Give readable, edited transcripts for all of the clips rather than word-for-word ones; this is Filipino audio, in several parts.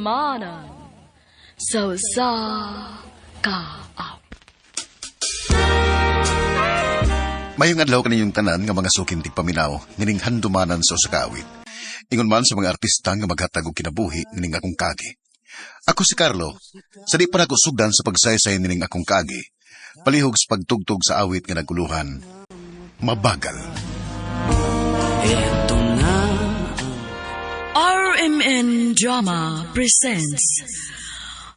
manan. So sa kaap. Mayong adlaw kaniyong tanan nga mga suking tigpaminaw, nining handumanan sa usakawit. Ingon man sa mga artista nga maghatag og kinabuhi nining akong kagi. Ako si Carlo, sa di pa nako sugdan sa pagsaysay nining akong kagi, palihog sa pagtugtog sa awit nga naguluhan, Mabagal. Eto na RMN Drama presents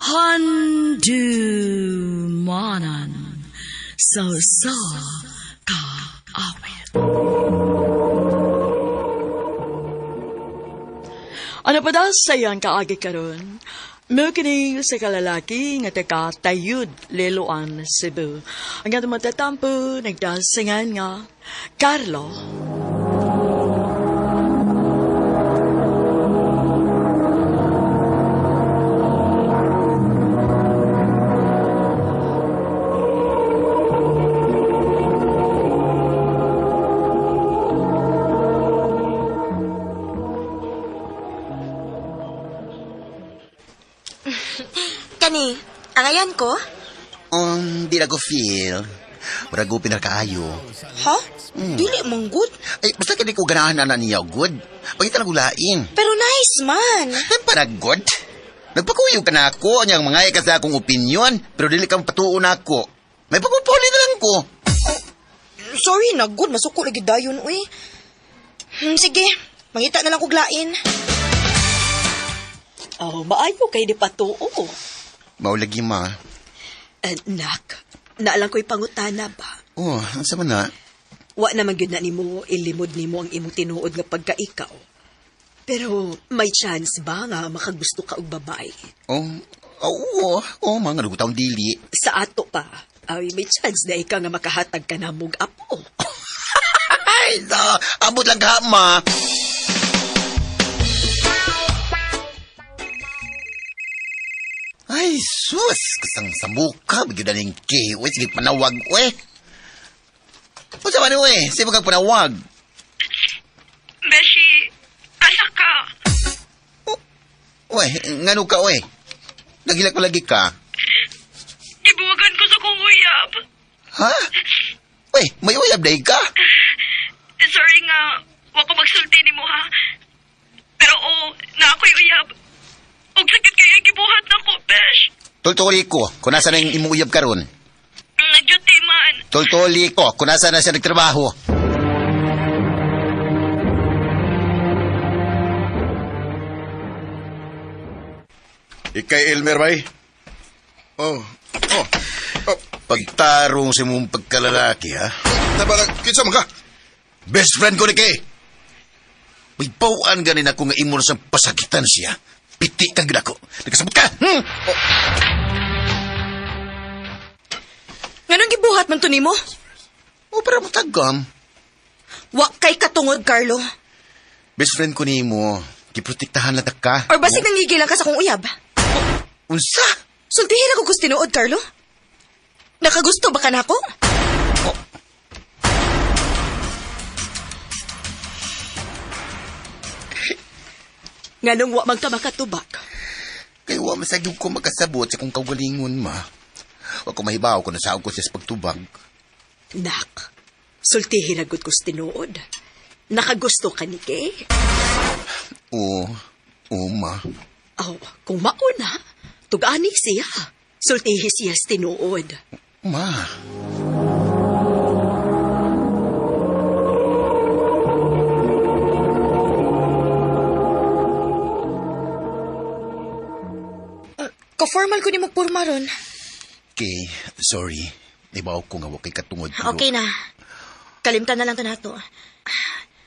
Handumanan. So sa kaawit. Ano pa daw sayang kaagi karon? Mukini sa kalalaki nga taga Tayud, Liloan, Cebu. Ang ato matatampo, nagdasingan nga, Carlo. Kani, angayan ko? Di na ko feel. Mura ko pinakaayo. Ha? Dili mong good? Ay, basta kani ko ganahan na niya good. Pagkita na gulain. Pero nice man. Ay, para good. Nagpakuyo ka na ako niyang mga ikas akong opinion, pero dili kang patuon ako. May pagpupuli na lang ko. Sorry na, good. Masuko lagi dayon, uy. Sige, mangita na lang kog lain. Oh, maayo kay di patuo. Maulagi ma. Anak, naalang ko'y pangutana ba? Oh, asa man na? Wa naman yun na nimo, ilimod nimo ang imong tinuod nga pagkaikaw. Pero may chance ba nga makagusto ka og babae? Oo, mga nagutaw dili. Sa ato pa, ay may chance na ikaw nga makahatag ka na mong apo. Ay, abot lang ka, ma. Ay, sus! Kasang sa muka, bigyan na ng kiwi. Sige, panawag, we. O sa man, we? Sige, kang panawag. Beshi, asa ka? We, ngano ka, we? Nagilak pa lagi ka. Ibuwagan ko sa kong uyab. Ha? We, may uyab dahi ka? Sorry nga, wako magsulti ni mo ha. Pero na ako'y uyab. Og sakit kaya gibuhat na ko, Besh. Tultuli ko, kung nasa na yung imong uyab karon. Nag-duty man. Tultuli ko, kung nasa na siya nagtrabaho. Ikay Elmer bay? Oh. Pagtarong sa mong pagkalalaki, ha? Nabalag, kinsa man ka? Best friend ko ni Kay. May bawaan ganin ako nga imo na sa pasakitan siya. Piti kang ginako. Nagkasabot ka! Nganong gibuhat man to nimo? O, para matagam. Wa kay katungod, Carlo. Best friend ko ni mo. Giprotektahan lang ka. Or basig nangigilan ka sa kong uyab? Unsa? Sultihin ako gusto tinuod, Carlo. Nakagusto ba ka na ako? Nganong wa magtamakatubak. Kaya wa masagyo ko magkasabot sa kong kaugalingon, ma. O kung mahibaw ko nasaog ko siya sa pagtubag. Nak, sultihin agad ko sa tinuod. Nakagusto ka ni Kay? Oo, ma. Oh, kung mauna, tugani siya. Sultihi siya sa tinuod. Ma. Ka-formal ko ni magpurma ron. Kay, sorry. Ibaw ko nga wakay katungod. Pero... Okay na. Kalimtan na lang ka na to.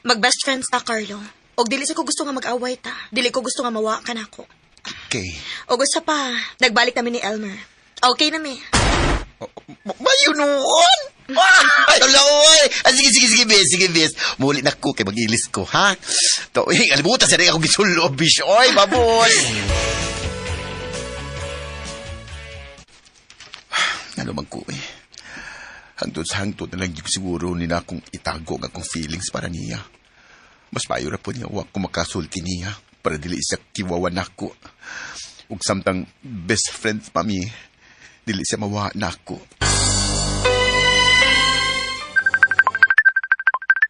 Mag-best friends ta, Carlo. Og dili sa ko gusto nga mag-away ta. Dili ko gusto nga mawa ka na ako. Kay... Og usa pa, nagbalik kami ni Elmer. Okay na mi. Mayo noon! Ay, hala, oy! Sige, bis. Muli na ko kay mag-ilis ko, ha? To, alimutan siya rin ako gisulo, bish. Oy, baboy! Ano man ko, eh. Hangtod na lang yung siguro nila akong itago ang akong feelings para niya. Mas payo na po niya, huwag ko makasulti niya para dili siya kiwawan ako. Ug samtang best friend pa mi, dili siya mawa na ako.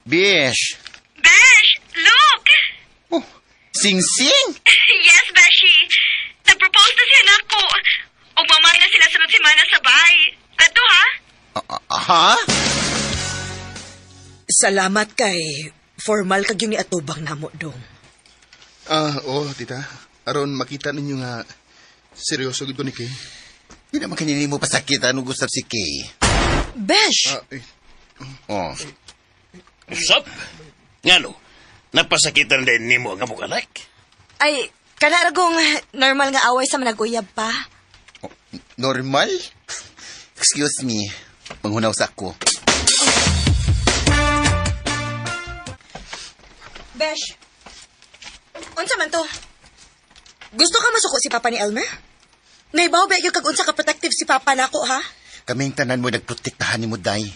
Bish! Besh, look! Oh, sing-sing! Yes, Beshi. Nag-propose na siya na ako. Og mamay na sila sunod semana sa bahay. Ato, ha? Ha? Salamat kay formal kag yung ni atubang namo dong. Tita. Aron makita ninyo nga seryoso gito ni Kay. Di naman kanini mo pasakit ano gusto si Kay. Besh! Oh. Usap? Ngano? Napasakitan din ni mo nga mukalak? Ay, kanaragong normal nga away sa managuyab pa. Normal? Excuse me. Manghunaw sa ako. Besh, unsa man to? Gusto ka masuko si Papa ni Elmer? Naibaw ba yung kag-unsa ka protective si Papa nako, ha? Kaming tanan mo nagprotektahan ni mo, day.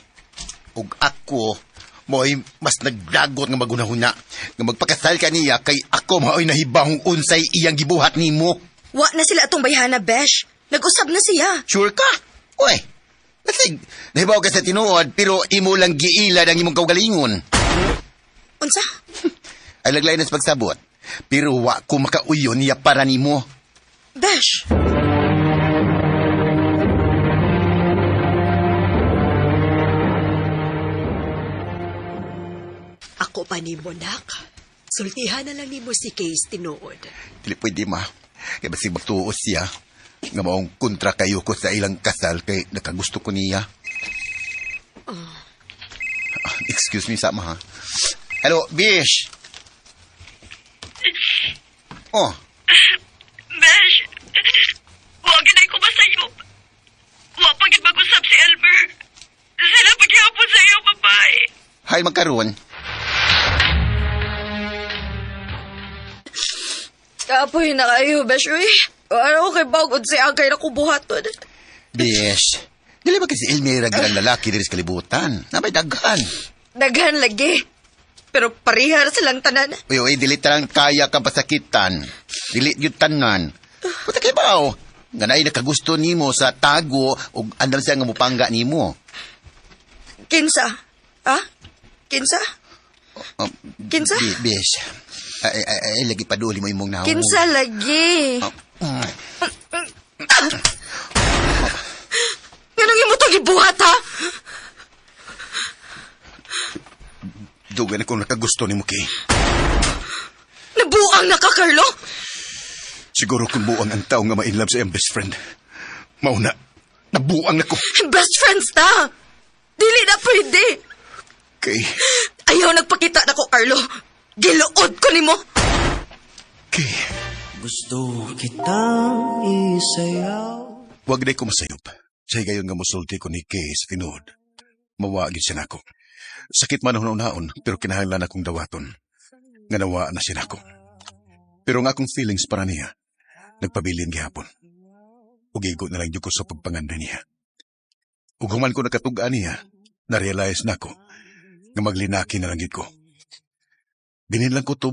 Ug ako, mo'y mas nagdagot nga magunahuna. Nga magpakasal ka niya, kay ako mao'y nahibahong unsay iyang gibuhat ni mo. Wa na sila atong bayhana, Besh. Nag-usab na siya. Sure ka? Uy, kasi nahibaw ka sa tinuod, pero imo lang giila ang imong kaugalingon. Unsa? Ay laglay na sa pagsabot. Pero wa ko makauyon niya para ni mo. Besh. Ako pa ni mo, nak. Sultihan na lang ni mo si Case tinuod. Dili pwede ma. Kaya basi magtuos siya. Nga maong kontra kayo ko sa ilang kasal kay nakagusto ko niya. Excuse me, sama ha. Hello, Bish. Oh, Besh, huwag ginay ko masayop. Huwag pagit mag-usap si Elmer. Sila paghihapon sa iyo, babae. hi magkaroon. Kapoy na kayo, Besh. Uy, ano kay bagod siya kay nakubuhaton. Bish. Dili ba kasi Elmira ang lalaki diri sa kalibutan? Nabay daghan. Daghan lagi. Pero parihar silang tanan. Uy, dili tarang kaya ka pasakitan. Dili yun tanan. Puta kay bao. Nga naay nakagusto nimo sa tago o andam siya nga mupangga nimo. Kinsa? Ha? Kinsa? Kinsa? Bish. Ay, lagi paduli mo imong naong. Kinsa lagi? Ganang imo to gibuhat, ha? Dugan akong nakagusto ni mo, Kay. Nabuang na ka, Carlo? Siguro kung buang ang tao nga ma-inlove sa iyang best friend. Mauna, nabuang na ko. Best friends ta. Dili na pwede. Kay, Ayaw nagpakita na ko, Carlo. Giluod ko nimo. Kay, Gusto kitang isayaw. wag na ko masayop. Sa higayon nga musulti ko ni Kay sa tinuod. Mawagin siya nako. Sakit man ang naon, pero kinahanglan akong dawaton. Nga nawa na siya nako. Pero nga akong feelings para niya, nagpabilin gihapon. Ugigo na lang yun ko sa pagpanganda niya. Ug human ko nakatugaan niya, na-realize na ko, nga maglinaki na lang yun ko. Bininlang ko to,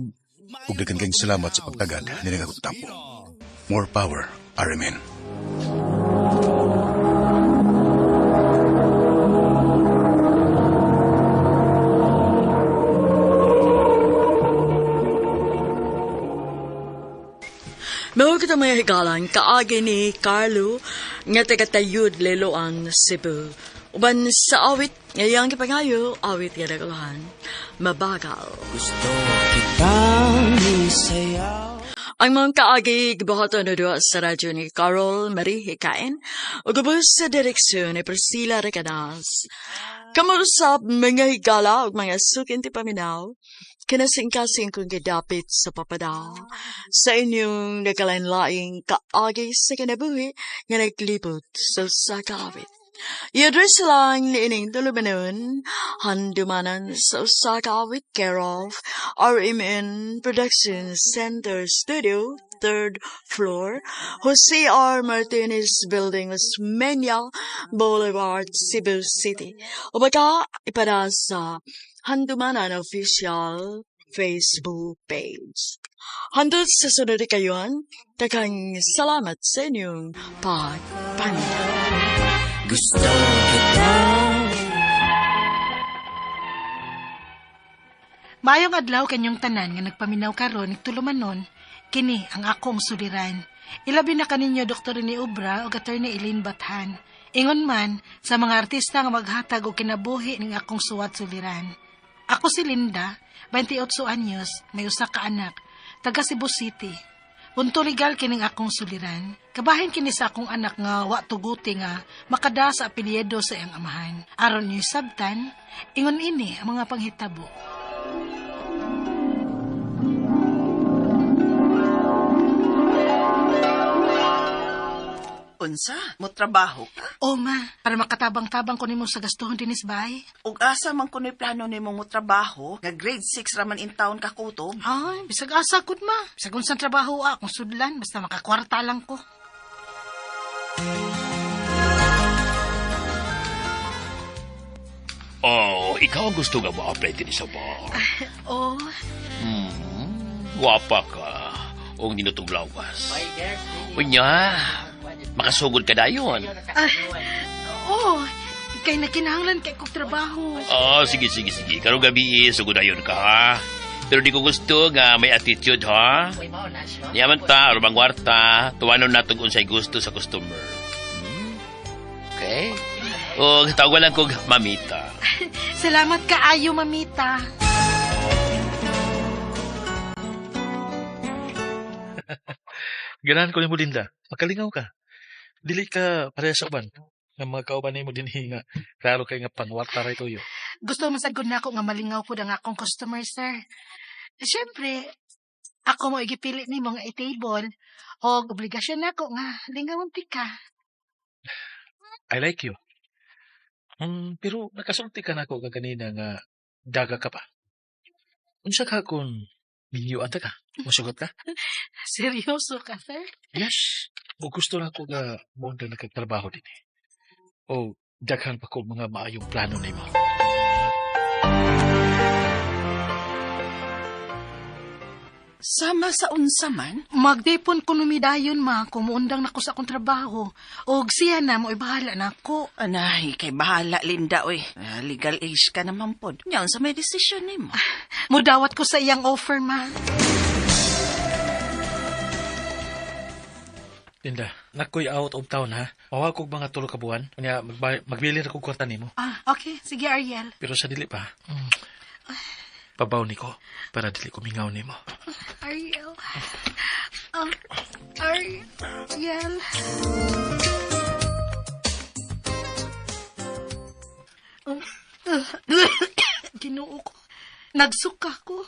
ug daghang kayong salamat sa pagtagad, nilang akong tampo. More power, Aramen. Mao kita may higalan kaagi ni Carlo nga tagatayud Leloan, Cebu. Uban sa awit ngayang kipangayo, awit nga nagalahan, mabagal. Gusto kitang isayaw. Ang mga kaagi gibuhatan na doon sa radyo ni Carol Marie Hikain o gubos sa direksyon ni Priscilla Recanas. Kamarusap mga higala o mga sukin ti paminaw, kinasing-kasing kong gidapit sa papada sa inyong nagkalain-laing kaagi sa kinabuhi nga naglibot sa sakawit. I-address lang ni ining tulumanon, handumanan sa sakawit care of RMN Production Center Studio, 3rd floor, Jose R. Martinez Building, Osmeña Boulevard, Cebu City. O baka ipada sa handumanan official Facebook page. Handot sa sunod na kayuan, takang salamat sa inyong pagpaminaw. Gusto kitang Mayong adlaw kanyong tanan nga nagpaminaw karon nagtulumanon, kini ang akong suliran. Ilabi na kaninyo Dr. ni Ubra o Attorney Eileen Bathan. Ingon man sa mga artista nga maghatag og kinabuhi ning akong suwat suliran. Ako si Linda, 28 anyos, may usa ka anak, taga Cebu City. Punto legal kining akong suliran. Kabahin kini sa akong anak nga wa tuguti nga makada sa apelyido sa iyang amahan. Aron niyo sabtan, ingon ini ang mga panghitabo. Unsa? Mo trabaho ka? O ma, para makatabang-tabang ko nimo sa gastuhon dinis bay. Ug asa man kuno'y plano nimo mo trabaho? Nga grade 6 raman in taon ka kutob? Ay, bisag asa gud ma. Bisag unsang trabaho akong sudlan, basta makakwarta lang ko. Oh, ikaw ang gusto nga ma-apply din sa bar. Oh, Wapa ka. O ninutong lawas. Unya, makasugod ka dayon. oh, kay nakinahanglan kay kong trabaho. Sige. Karong gabi, sugod dayon ka, ha? Pero di ko gusto nga may attitude, ha? Yaman ta, arumang warta, tuwanon natong unsay gusto sa customer. Okay? O, tawagan lang kong mamita. Salamat kaayo, mamita. Ganahan ko ni mo, Linda. Makalingaw ka. Dili ka pareha sa uban. Nga mga kauban mo din nga. Klaro kay nga panwarta ray tuyo. Gusto masagod na ako nga malingaw po ang akong customer, sir. Siyempre, ako mo igipili ni mga i-table o obligasyon na ako nga lingawan ka. I like you. Pero nakasulti ka na ako kaganina nga daga ka pa. Unsa ka kung minyuan ta ka? Musugot ka? Seryoso ka, sir? Yes. O gusto na ako nga mo na nagkatrabaho din eh. O daghan pa ko mga maayong plano na mo. Sama sa unsa man? Magdipon ko numidayon ma, kumuundang na ko sa akong trabaho. Og siya na mo bahala na ako. Anay, kay bahala, Linda, oy. Legal age ka naman pod. Yan sa may desisyon ni mo. Mudawat ko sa iyang offer, ma. Linda, nakoy out of town ha. Mawa kog mga tulo ka buwan. Kanya magbili na kog kwarta nimo. Okay. Sige, Ariel. Pero sa dili pa. Pabaw ni ko para dili ko mingaw nimo. Ariel. Ariel. Ginoo ko. Nagsuka ko.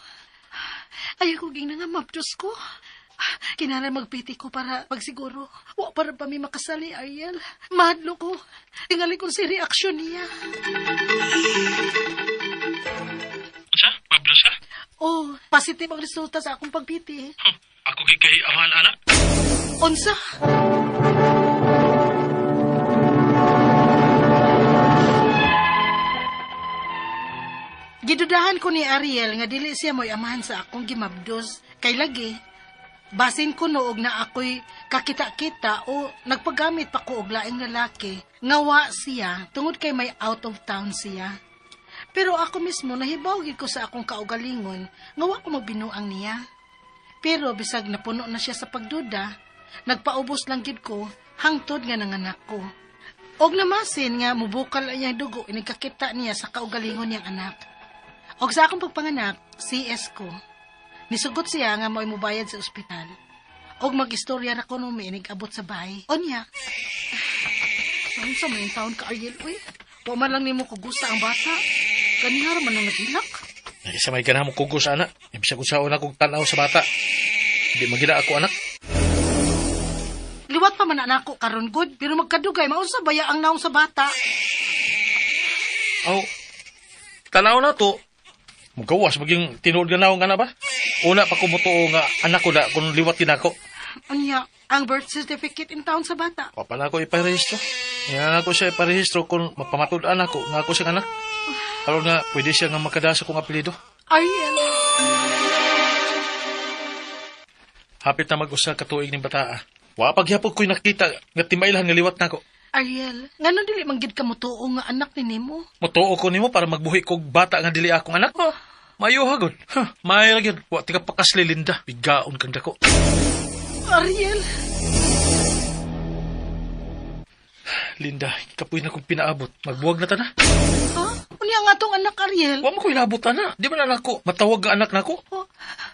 Ayaw ko ginangamapdos ko. Kinala magpiti ko para pagsiguro. Wa para pa may makasali, Ariel. Mahadlo ko. Tingali ko si reaksyon niya. Unsa? Mablos ka? Oh, positive ang resulta sa akong pagpiti. Ako gigay awan anak. Unsa? Gidudahan ko ni Ariel nga dili siya mo'y amahan sa akong gimabdos. Kay lagi, basin ko noog na ako'y kakita-kita o nagpagamit pa ko og laing lalaki. Ngawa siya, tungod kay may out of town siya. Pero ako mismo nahibaw gid ko sa akong kaugalingon, ngawa ko magbinuang niya. Pero bisag napuno na siya sa pagduda, nagpaubos lang gid ko hangtod nga nanganak ko. Og namasin nga mubukal ang iyang dugo inigkakita niya sa kaugalingon niyang anak. Og sa akong pagpanganak, CS ko. Nisugot siya nga mo'y mubayad sa ospital. Og mag-istorya na ko nung may inigabot sa bahay. O niya, saan sa may taon ka, Ariel, uy? Wa man lang nimo kugusa ang bata. Kanihara man ang nagilak. Sa may ganang mong kugos, anak. Ibig ko sa una kong tanaw sa bata. Hindi magila ako, anak. Liwat pa man anak ko karon good, pero magkadugay, maunsa baya ang naong sa bata. Tanaw na to. Magawas, maging tinuod ganaw nga na ba? Una pa kumutuo nga anak ko na kung liwat din ako. Anya, ang birth certificate in town sa bata. Papa na ako iparehistro. Yan ako siya iparehistro kung mapamatudan ako nga ako siyang anak. Aron nga, pwede siya nga makadasa kong apelido. Ariel. Hapit na mag-usa ka tuig ning bata. Wa pagyapon ko'y nakita nga timailhan nga liwat nako. Ariel, ngano dili manggid ka mutuo nga anak ni nimo? Mutuo ko nimo para magbuhi kog bata nga dili akong anak. Mayo hagod. May ra gyud. Wa tika pakasli Linda. Bigaon kang dako. Ariel, Linda, kapoy na kong pinaabot. Magbuwag na ta na. ha? Unya nga tong anak Ariel. Wa mo ko inabot na. Di ba na nako matawag nga anak nako?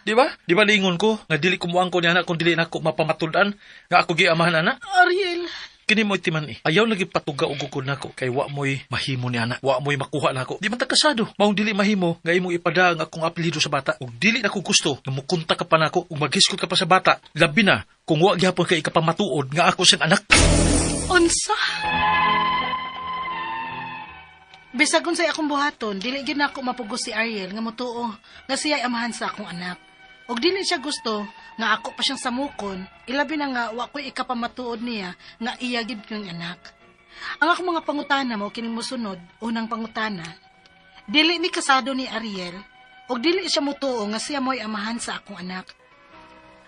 Di ba? Di ba lingon ko nga dili kumuang ko ni anak kung dili nako mapamatud-an nga ako giamahan ana? Ariel, Kini mo'y timan Ayaw lagi patuga og gugod nako kay wa mo'y mahimo ni anak. Wa mo'y makuha nako. Di man ta kasado. Maong dili mahimo nga imong ipada ang akong apelyido sa bata. Ug dili nako gusto nga mukunta ka pa nako ug maghiskot ka pa sa bata. Labi na kung wa gyapon kay ikapamatuod nga ako siyang anak. unsa? Bisag unsay akong buhaton, dili gyud nako mapugos si Ariel nga mutuo nga siya'y amahan sa akong anak. Og dili siya gusto nga ako pa siyang samukon, ilabi na nga wa ko'y ikapamatuod niya nga iya gid yung anak. Ang akong mga pangutana mo kining mosunod, unang pangutana. Dili mi kasado ni Ariel, og dili siya mutuo nga siya mo'y amahan sa akong anak.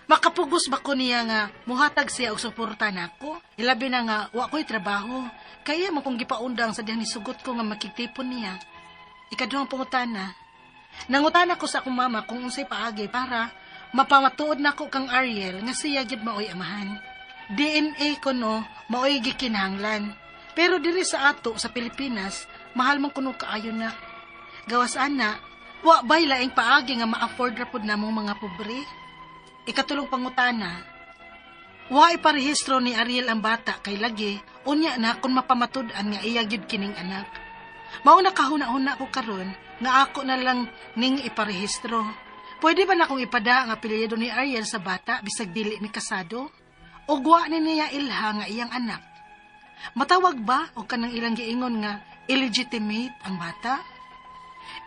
Makapugos ba ko niya nga muhatag siya og suporta nako? Ilabi na nga wa ko'y trabaho, kaya mo kung gipaundang sa diyang nisugot ko nga makigtipon niya. Ikaduhang pangutana. Nangutana ko sa akong mama kung unsay paagi para mapamatuod nako kang Ariel nga siya gid maoy amahan. DNA ko no, maoy gikinahanglan. Pero diri sa ato sa Pilipinas, mahal man kuno kaayo na. Gawas ana, wa bay laing paagi nga ma-afford ra pud namong mga pobre. Ikatulong pangutana. Wa iparehistro ni Ariel ang bata kay lagi unya na kung mapamatud-an nga iya gyud kining anak. Mao na kahuna-huna ko karon nga ako na lang ning iparehistro. Pwede ba na kong ipada ang apelyido ni Ariel sa bata bisag dili ni kasado? O wa ni niya ilha nga iyang anak? Matawag ba o kanang ilang giingon nga illegitimate ang bata?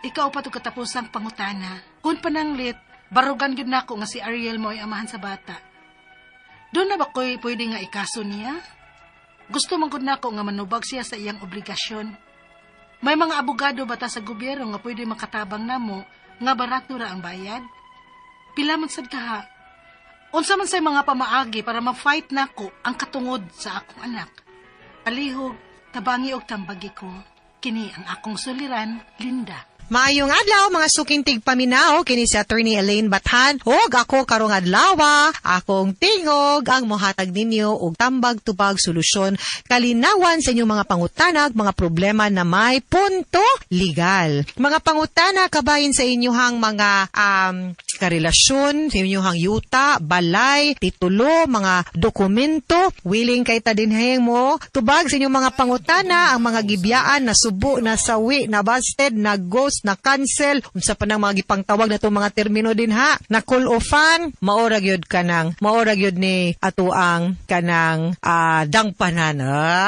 Ikaw pa to katapusang pangutana. Kung pananglit, barugan gyud nako nga si Ariel mo ay amahan sa bata. Doon na ba ko'y pwede nga ikaso niya? Gusto man gud nako nga manubag siya sa iyang obligasyon. May mga abogado bata sa gobyerno nga pwede makatabang namo nga barato ra ang bayad? Pila man sad kaha? Unsa man say mga pamaagi para ma-fight nako ang katungod sa akong anak? Palihog, tabangi og tambagi ko. Kini ang akong suliran, Linda. Maayong adlaw mga sukintig paminaw kini si Attorney Elaine Bathan ug ako karong adlaw akong tingog ang mohatag ninyo og tambag-tubag solusyon kalinawan sa inyong mga pangutanag mga problema na may punto legal. Mga pangutana kabahin sa inyohang mga karelasyon, sa inyohang yuta, balay, titulo, mga dokumento, willing kay ta dinhayeng mo tubag sa inyong mga pangutana ang mga gibiyaan na subo na sawi na busted na ghost na cancel, unsa pa nang mga gipangtawag na itong mga termino din ha, na call offan, maorag yun ni ato ang kanang dangpanan.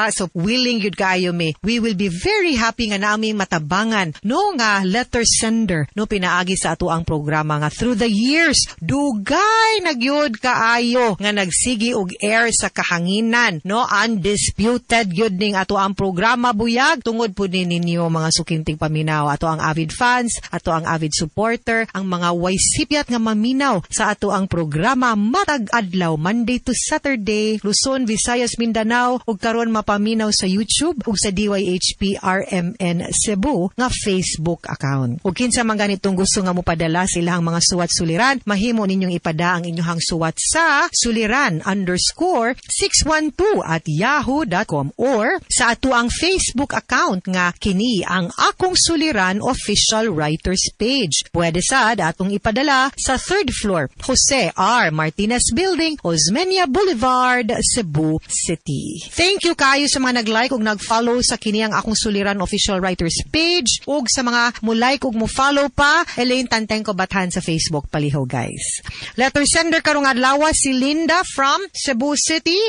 So, willing yun kaayo me. We will be very happy nga namin matabangan no nga letter sender no pinaagi sa ato ang programa nga through the years, dugay nagyod kaayo nga nagsigi og air sa kahanginan, no, undisputed yun ning ato ang programa buyag, tungod po ninyo mga sukinting paminaw, ato ang avid fans, ato ang avid supporter, ang mga waisipiat nga maminaw sa ato ang programa matag adlaw Monday to Saturday, Luzon, Visayas, Mindanao ug karon mapaminaw sa YouTube ug sa DYHP RMN Cebu nga Facebook account. Ug kinsa man ganitong gusto nga mopadala silang mga suwat suliran, mahimo ninyong ipada ang inyong suwat sa suliran_612@yahoo.com or sa ato ang Facebook account nga kini ang Akong Suliran Official Writers Page. Pwede sad atong ipadala sa 3rd floor, Jose R. Martinez Building, Osmeña Boulevard, Cebu City. Thank you kayo sa mga nag-like ug nag-follow sa kini ang Akong Suliran Official Writers Page ug sa mga mo-like ug mo-follow pa, Elaine Tantengco Bathan sa Facebook Facebook paliho guys. Letter sender karong adlaw si Linda from Cebu City.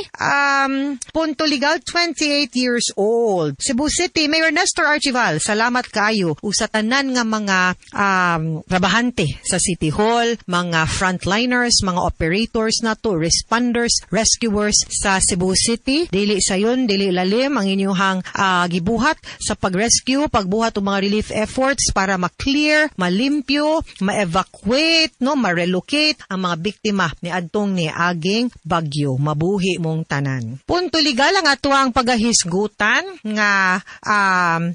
Punto legal 28 years old. Cebu City, Mayor Nestor Archival, salamat kaayo usa tanan nga mga trabahante sa City Hall, mga frontliners, mga operators nato, responders, rescuers sa Cebu City. Dili sayon, dili lalim ang inyong gibuhat sa pag-rescue, pagbuhat og mga relief efforts para ma-clear, malimpyo, ma-evacuate, no, ma-relocate ang mga biktima ni adtong ni aging bagyo. Mabuhi mong tanan. Punto legal ang ato ang pagahisgutan nga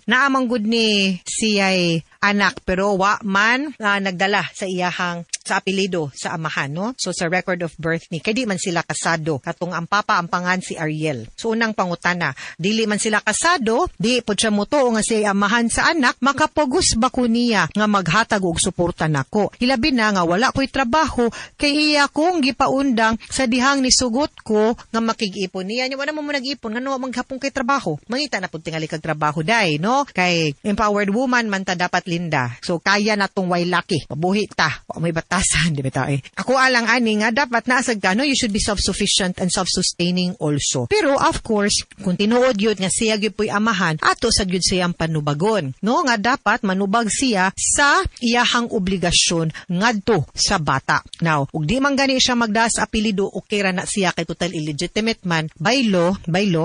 naamang gud ni siya'y anak pero wa man nagdala sa iyahang sa apelido sa amahan, no? So sa record of birth ni kay di man sila kasado katong ang papa ang pangan si Ariel. So unang pangutana, dili man sila kasado, di pod siya motuo nga siya amahan sa anak, makapugos ba ko niya nga maghatag og suporta nako. Hilabi na nga wala ko'y trabaho kay iya kong gipaundang sa dihang ni sugot ko nga makig-ipon niya. Wala mo nag-ipon ngano maghapon kay trabaho. Mangita na pud tingali kag trabaho dai, no? Kay empowered woman man ta dapat Linda. So kaya natong way laki. Mabuhi ta. Wa may batasan, di ba ta? Ako alang ani nga dapat naasag ka, no? You should be self-sufficient and self-sustaining also. Pero of course, kung tinuod yun nga siya gyud puy amahan, ato sa gyud siyang panubagon, no? Nga dapat manubag siya sa iyahang obligasyon ngadto sa bata. Now, ug di man gani siya magdas apelido okay ra na siya kay total illegitimate man, by law,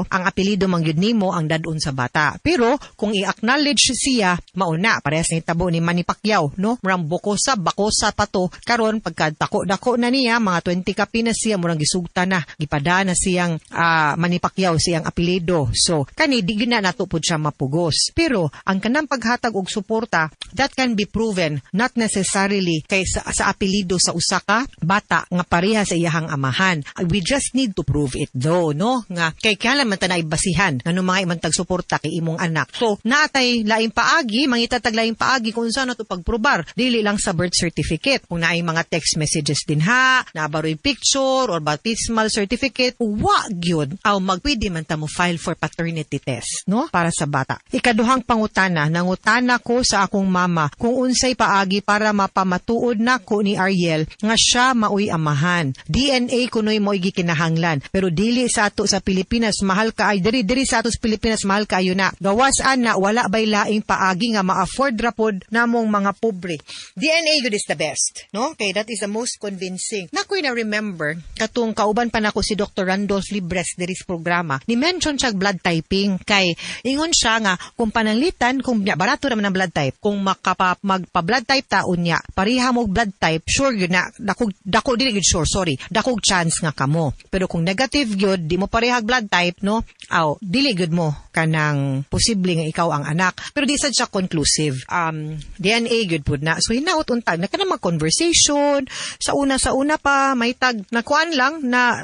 ang apelido man gyud nimo ang dadun sa bata. Pero kung i-acknowledge siya, mauna parehas ni tabo ni Manny Pacquiao, no? Murang bakosa pa to karon pagkadako-dako na niya mga 20 kapi na siya murang gisugta na gipada na siyang Manny Pacquiao siyang apelido. So kani di gina nato pud siya mapugos. Pero ang kanang paghatag og suporta that can be proven not necessarily kay sa apelido sa usa ka bata nga pareha sa iyahang amahan. We just need to prove it though, no? Nga kay kailan man ta na ibasihan ngano mga imong tagsuporta kay imong anak. So natay laing paagi, mangitatag laing paagi kung saan nato pagprobar. Dili lang sa birth certificate. Kung naay mga text messages din ha, nabaroy picture or baptismal certificate, wa gyud aw magpwede man ta mo file for paternity test, no? Para sa bata. Ikaduhang pangutana, nangutana ko sa akong mama kung unsay paagi para mapamatuod nako ni Ariel nga siya maoy amahan. DNA kunoy mo'y gikinahanglan, pero dili sa ato sa Pilipinas mahal ka ay diri sa ato sa Pilipinas mahal kayo na. Gawas ana wala bay laing paagi nga ma-afford ra pod namong mga pobre. DNA good is the best, no? Okay, that is the most convincing. Nakoy na remember katong kauban pa nako si Dr. Randolph Libres diri sa programa. Ni mention siya blood typing kay ingon siya nga kung pananglitan kung barato naman ang blood type kung magpa-blood type taon niya pareha mo blood type sure gyud na dako dili gyud sure sorry dakog chance nga kamo. Pero kung negative gyud di mo parehag blood type, no? Aw dili gyud mo kanang posible nga ikaw ang anak. Pero di sad siya conclusive. DNA gyud pud na. So hinaot untag na kana mag-conversation sa una pa may tag nakuan lang na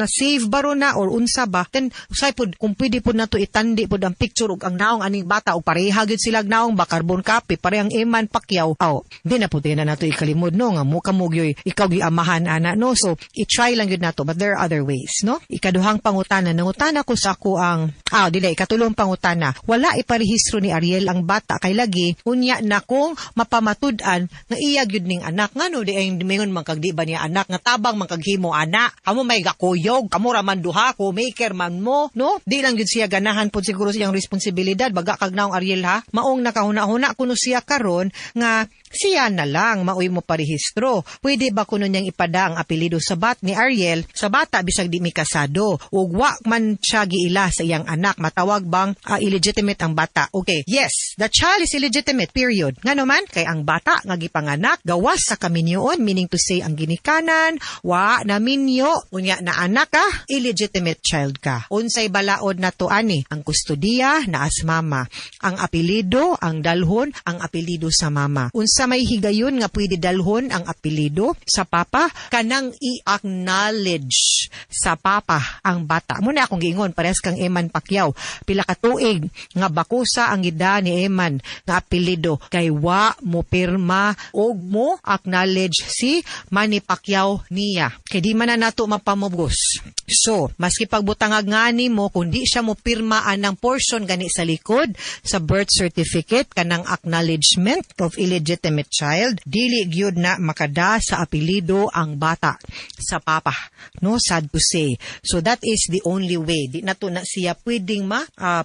save baro na or unsa ba. Then usay pud kung pwede pud nato itandi pud ang picture ug ang naong aning bata ug pareha gyud sila naong ba carbon copy parehang Eman Pacquiao. Aw di na pud na nato ikalimod, no? Nga mo kamugyoy ikaw gi amahan ana, no? So i-try lang gyud nato but there are other ways, no? Ikaduhang pangutana, nangutana ko sa ako ang ikatulong pangutana, wala iparehistro ni Ariel ang bata kay lagi unya na kung mapamatud-an nga iya gyud ning anak ngano di ay mingon man kag di ba niya anak nga tabang man kag himo anak amo may gakuyog kamo ra man duha ko maker man mo, no? Di lang gyud siya ganahan pud siguro siyang responsibilidad baga kag naong Ariel ha maong nakahuna-huna kuno siya karon nga siya na lang maoy mo parehistro. Pwede ba kuno niyang ipada ang apelido sa ni Ariel sa bata bisag di mi kasado ug wa man siya giila sa iyang anak matawag bang illegitimate ang bata? Okay, yes, the child is illegitimate period. Ngano man kay ang bata nga gipanganak gawas sa kaminyoon, meaning to say ang ginikanan wa na minyo unya na anak ka illegitimate child ka. Unsay balaod nato ani ang kustodiya na as mama, ang apelido ang dalhon ang apelido sa mama. Unsa may higayon nga pwede dalhon ang apelido sa papa kanang i-acknowledge sa papa ang bata. Muna akong giingon parehas kang Eman Pacquiao pila ka tuig nga bakusa ang gida ni Eman nga apelido kay wa mo pirma og mo acknowledge acknowledge si Manny Pacquiao niya. Kaya di man na nato mapamubos. So, maski pagbutangag nga nimo, kung di siya mo pirmaan ng portion gani sa likod sa birth certificate kanang acknowledgement of illegitimate child, dili gyud na makada sa apelido ang bata sa papa. No, sad to say. So that is the only way. Di na to na siya pwedeng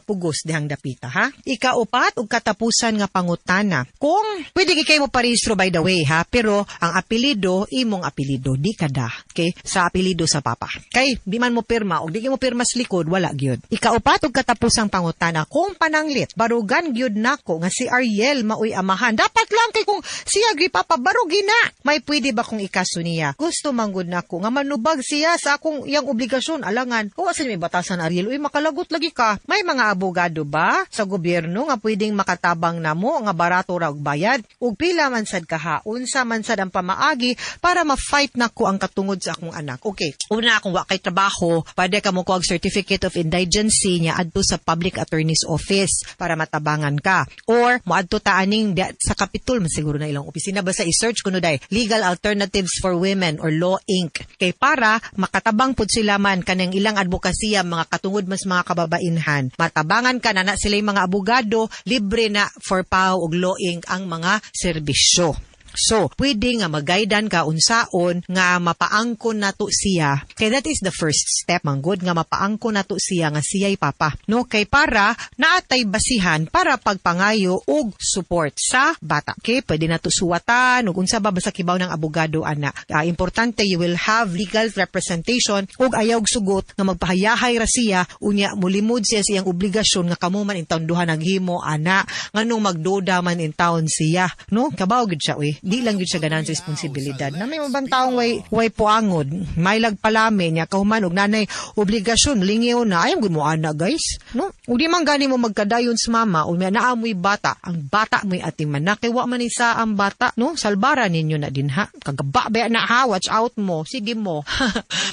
pugos dihang dapita, ha? Ikaupat ug katapusan nga pangutana. Kung pwede kay mo parehistro by the way, ha, pero ang apelido imong apelido di kada. Okay? Sa apelido sa papa. Kay di man mo pirma ug di mo pirma sa likod, wala gyud. Ikaupat ug katapusang pangutana. Kung pananglit barugan gyud nako nga si Ariel maoy amahan. Dapat lang kay kung siya gi papa barugin na. May pwede ba kung ikaso niya? Gusto manggod nako nga manubag siya sa akong iyang obligasyon alangan. Kung asa may batasan Ariel, uy makalagot lagi ka. May mga abogado ba sa gobyerno nga pwedeng makatabang namo nga barato ra og bayad ug pila man sad kaha unsa man sad ang pamaagi para ma-fight nako ang katungod sa akong anak. Okay, una kung wa kay trabaho, pwede ka mo kuha og certificate of indigency nya adto sa public attorney's office para matabangan ka. Or moadto ta aning sa Capitol man siguro na ilang opisina basta i-search kuno day Legal Alternatives for Women or Law Inc. Kay para makatabang pud sila man kanang ilang advokasya mga katungod mas mga kababainhan. Matabangan ka na sila mga abogado, libre na for PAO ug Law Inc. ang mga serbisyo. So, pwede nga magaydan ka unsaon nga mapaangkon nato siya. Kay that is the first step, manggod nga mapaangkon nato siya nga siya'y papa. No, kay para naatay basihan para pagpangayo ug support sa bata. Okay, pwede nato suwatan ug unsa ba basta kibaw ng abogado ana. Importante you will have legal representation ug ayaw sugot nga magpahayahay ra siya unya mulimod siya sa iyang obligasyon nga kamo man in taon duha naghimo ana nganong magduda man in taon siya. No, kabaw gid siya uy. Di lang yun siya ganang responsibilidad. Na may mabang taong way puangod, may lagpalami niya, kahuman og nanay obligasyon, lingiw na, ayang mo ana guys. No? O di man gani mo magkadayon sa mama, o may naamoy bata, ang bata mo'y ating manak, kay wa man isa ang bata, no? Salbara ninyo na din ha. Kagaba, na ha, watch out mo, sige mo.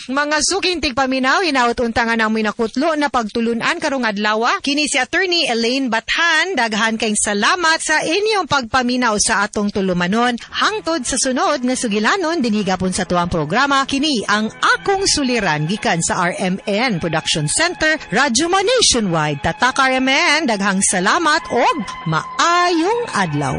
Mga suking tigpaminaw, hinaut untangan ang may nakutlo na pagtulunan karong adlaw. Kini si Attorney Elaine Bathan, daghan kayong salamat sa inyong pagpaminaw sa atong tulumanon. Hangtod sa sunod nga sugilanon dinhigapon sa tuwang programa kini ang akong suliran gikan sa RMN Production Center Radyo Mo Nationwide. Tatak RMN, daghang salamat og maayong adlaw.